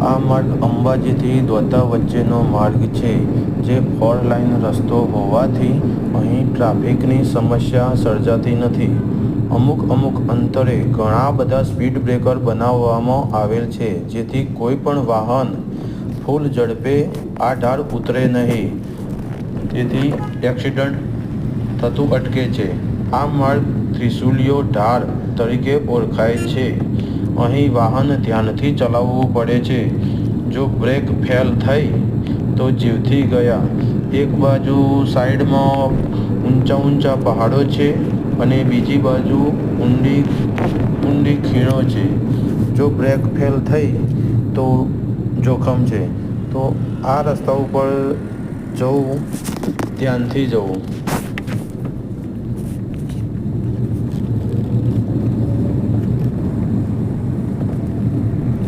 આ માર્ગ અંબાજીથી દ્વારકા વચ્ચેનો માર્ગ છે, જે 4 લાઇન રસ્તો હોવાથી અહીં ટ્રાફિકની સમસ્યા સર્જાતી નથી. અમુક અંતરે ઘણા બધા સ્પીડ બ્રેકર બનાવવામાં આવેલ છે, જેથી કોઈ પણ વાહન ફૂલ ઝડપે આ ઢાળ ઉતરે નહીં, તેથી એક્સિડન્ટ થતું અટકે છે. આ માર્ગ ત્રિશુલિયો ઢાળ તરીકે ઓળખાય છે. અહીં વાહન ધ્યાનથી ચલાવવું પડે છે. જો બ્રેક ફેલ થઈ તો જીવથી ગયા. એક બાજુ સાઈડમાં ઊંચા પહાડો છે અને બીજી બાજુ ઊંડી ખીણો છે. જો બ્રેક ફેલ થઈ તો જોખમ છે. તો આ રસ્તા ઉપર જવું ધ્યાનથી જવું.